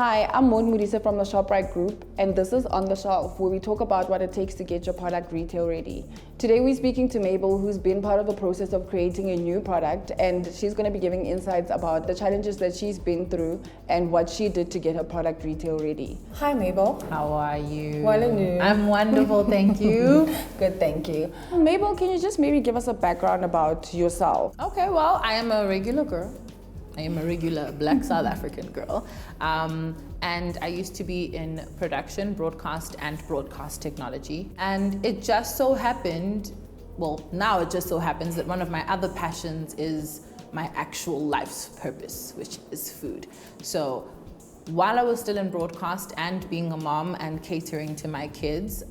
Hi, I'm Modise from the Shoprite group, and this is On the Shelf, where we talk about what it takes to get your product retail ready. Today we're speaking to Mabel, who's been part of the process of creating a new product, and she's going to be giving insights about the challenges that she's been through and what she did to get her product retail ready. Hi Mabel. How are you? Well, and you? I'm wonderful, thank you. Good, thank you. Mabel, can you just maybe give us a background about yourself? Okay, well, I am a regular girl. I am a regular Black South African girl. And I used to be in production, broadcast technology. And it just so happened, well, now it just so happens that one of my other passions is my actual life's purpose, which is food. So while I was still in broadcast and being a mom and catering to my kids,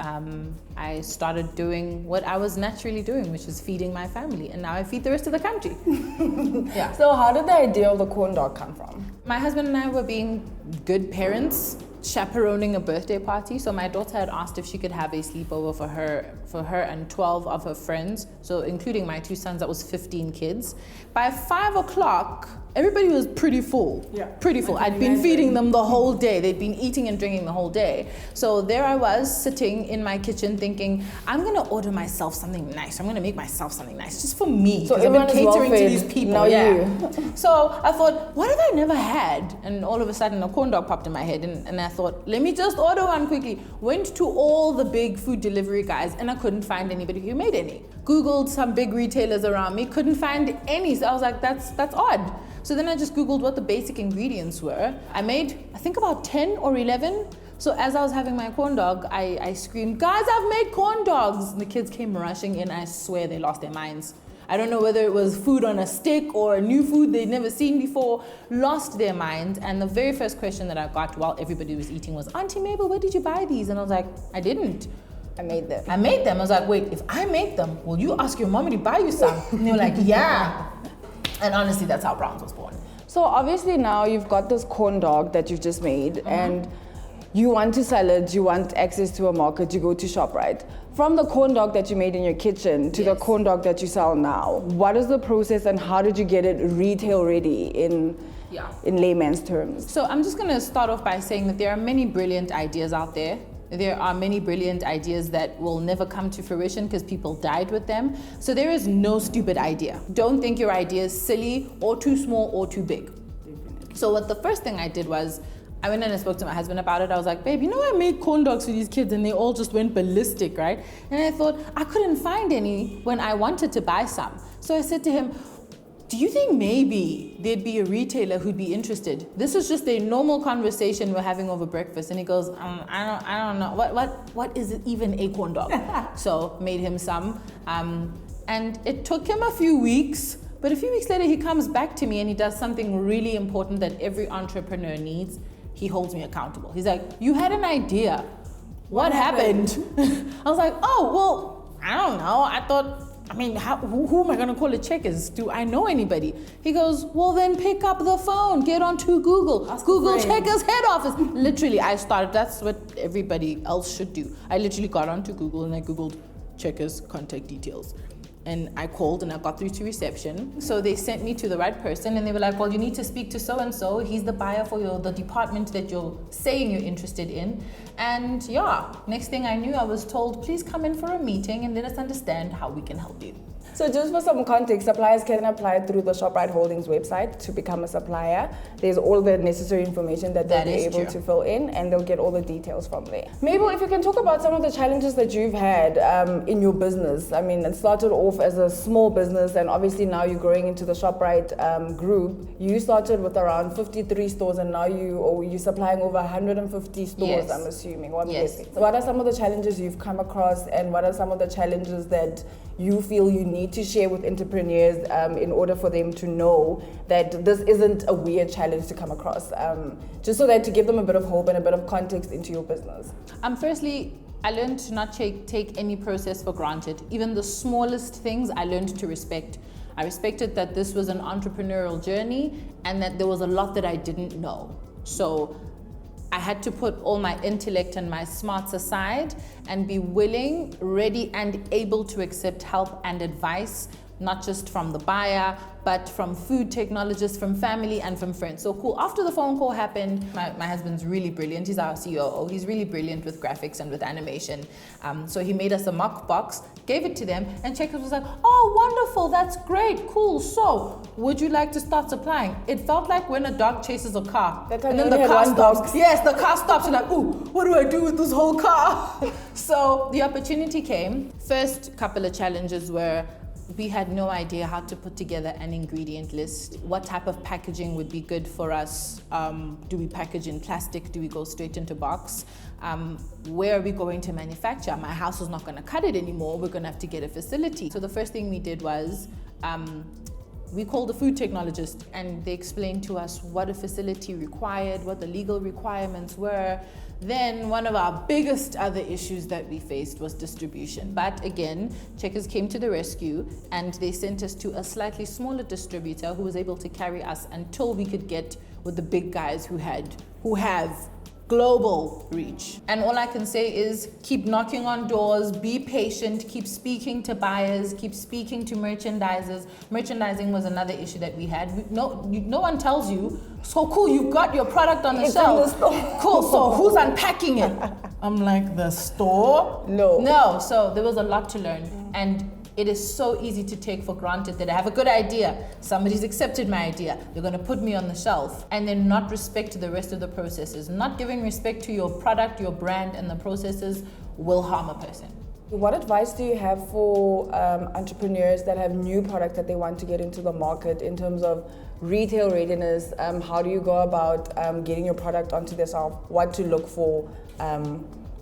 I started doing what I was naturally doing, which is feeding my family. And now I feed the rest of the country. Yeah. So how did the idea of the corn dog come from? My husband and I were being good parents, chaperoning a birthday party. So my daughter had asked if she could have a sleepover for her and 12 of her friends. So including my two sons, that was 15 kids. By 5 o'clock, everybody was pretty full. Yeah. Pretty full. I'd been feeding them the whole day. They'd been eating and drinking the whole day. So there I was sitting in my kitchen thinking, I'm gonna order myself something nice. I'm gonna make myself something nice just for me. So I've been catering to these people. Now you. So I thought, what have I never had? And all of a sudden a corn dog popped in my head and I thought, let me just order one quickly. Went to all the big food delivery guys and I couldn't find anybody who made any. Googled some big retailers around me, couldn't find any. So I was like, that's odd. So then I just Googled what the basic ingredients were. I made, I think about 10 or 11. So as I was having my corn dog, I screamed, guys, I've made corn dogs. And the kids came rushing in. I swear they lost their minds. I don't know whether it was food on a stick or a new food they'd never seen before, lost their minds. And the very first question that I got while everybody was eating was, Auntie Mabel, where did you buy these? And I was like, I didn't. I made them. I was like, wait, if I make them, will you ask your mommy to buy you some? And they were like, yeah. And honestly, that's how Browns was born. So obviously now you've got this corn dog that you've just made and you want to sell it, you want access to a market, you go to Shoprite. From the corn dog that you made in your kitchen to the corn dog that you sell now, what is the process and how did you get it retail ready in layman's terms? So I'm just gonna start off by saying that there are many brilliant ideas out there. There are many brilliant ideas that will never come to fruition because people died with them. So there is no stupid idea. Don't think your idea is silly or too small or too big. So what the first thing I did was, I went and I spoke to my husband about it. I was like, babe, you know I made corn dogs for these kids and they all just went ballistic, right? And I thought, I couldn't find any when I wanted to buy some. So I said to him, do you think maybe there'd be a retailer who'd be interested? This is just a normal conversation we're having over breakfast. And he goes, I don't know. What is it even a corn dog? So made him some. And it took him a few weeks, but a few weeks later he comes back to me and he does something really important that every entrepreneur needs. He holds me accountable. He's like, you had an idea. What happened? I was like, oh, well, I don't know. I thought, who am I gonna call it checkers? Do I know anybody? He goes, well then pick up the phone, get onto Google. Google checkers head office. Literally, that's what everybody else should do. I literally got onto Google and I Googled checkers contact details. And I called and I got through to reception. So they sent me to the right person and they were like, well, you need to speak to so-and-so. He's the buyer for the department that you're saying you're interested in. And yeah, next thing I knew, I was told, please come in for a meeting and let us understand how we can help you. So just for some context, suppliers can apply through the Shoprite Holdings website to become a supplier. There's all the necessary information that they'll be able to fill in and they'll get all the details from there. Mabel, if you can talk about some of the challenges that you've had in your business. I mean, it started off as a small business and obviously now you're growing into the Shoprite group. You started with around 53 stores and now you're supplying over 150 stores, yes. I'm assuming. Yes. What are some of the challenges you've come across and what are some of the challenges that you feel you need to share with entrepreneurs in order for them to know that this isn't a weird challenge to come across, just so that to give them a bit of hope and a bit of context into your business? Firstly, I learned to not take any process for granted. Even the smallest things I learned to respect. I respected that this was an entrepreneurial journey and that there was a lot that I didn't know. So I had to put all my intellect and my smarts aside and be willing, ready, and able to accept help and advice not just from the buyer, but from food technologists, from family, and from friends. So cool. After the phone call happened, my husband's really brilliant. He's our COO. He's really brilliant with graphics and with animation. So he made us a mock box, gave it to them, and Checkers was like, oh, wonderful, that's great, cool. So would you like to start supplying? It felt like when a dog chases a car. And then the car stops. Yes, the car stops. You're like, ooh, what do I do with this whole car? So the opportunity came. First couple of challenges were we had no idea how to put together an ingredient list. What type of packaging would be good for us? Do we package in plastic? Do we go straight into box? Where are we going to manufacture? My house is not going to cut it anymore. We're going to have to get a facility. So the first thing we did was we called a food technologist, and they explained to us what a facility required, what the legal requirements were. Then one of our biggest other issues that we faced was distribution. But again, Checkers came to the rescue, and they sent us to a slightly smaller distributor who was able to carry us until we could get with the big guys who have global reach. And all I can say is keep knocking on doors, be patient, keep speaking to buyers, keep speaking to merchandisers. Merchandising was another issue that we had. No one tells you, so cool, you've got your product on the shelf. Cool, so who's unpacking it? I'm like, the store? No, so there was a lot to learn. And it is so easy to take for granted that I have a good idea. Somebody's accepted my idea. They're going to put me on the shelf, and then not respect the rest of the processes. Not giving respect to your product, your brand, and the processes will harm a person. What advice do you have for entrepreneurs that have new products that they want to get into the market in terms of retail readiness? How do you go about getting your product onto the shelf? What to look for?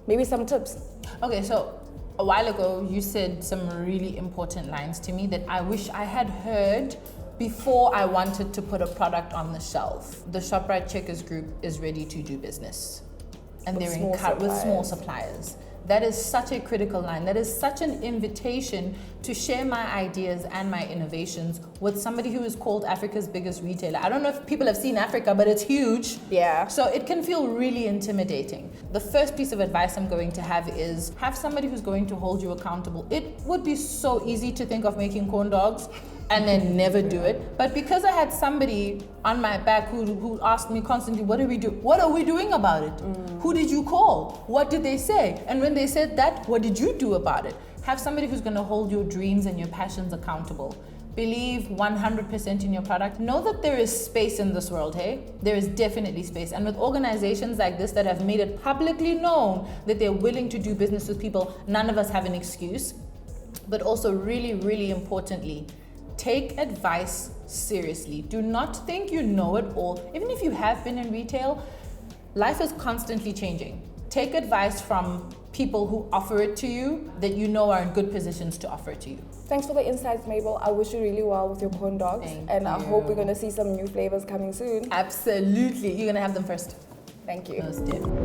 Maybe some tips. Okay, so a while ago, you said some really important lines to me that I wish I had heard before I wanted to put a product on the shelf. The Shoprite Checkers Group is ready to do business. And they're with small suppliers. That is such a critical line. That is such an invitation to share my ideas and my innovations with somebody who is called Africa's biggest retailer. I don't know if people have seen Africa, but it's huge. Yeah. So it can feel really intimidating. The first piece of advice I'm going to have is have somebody who's going to hold you accountable. It would be so easy to think of making corn dogs and then never do it. But because I had somebody on my back who asked me constantly, what are we doing about it? Who did you call? What did they say? And when they said that, what did you do about it? Have somebody who's gonna hold your dreams and your passions accountable. Believe 100% in your product. Know that there is space in this world, hey? There is definitely space. And with organizations like this that have made it publicly known that they're willing to do business with people, none of us have an excuse. But also really, really importantly, take advice seriously. Do not think you know it all. Even if you have been in retail, life is constantly changing. Take advice from people who offer it to you that you know are in good positions to offer it to you. Thanks for the insights, Mabel. I wish you really well with your corn dogs. Thank I hope we're going to see some new flavors coming soon. Absolutely. You're going to have them first. Thank you. Most definitely.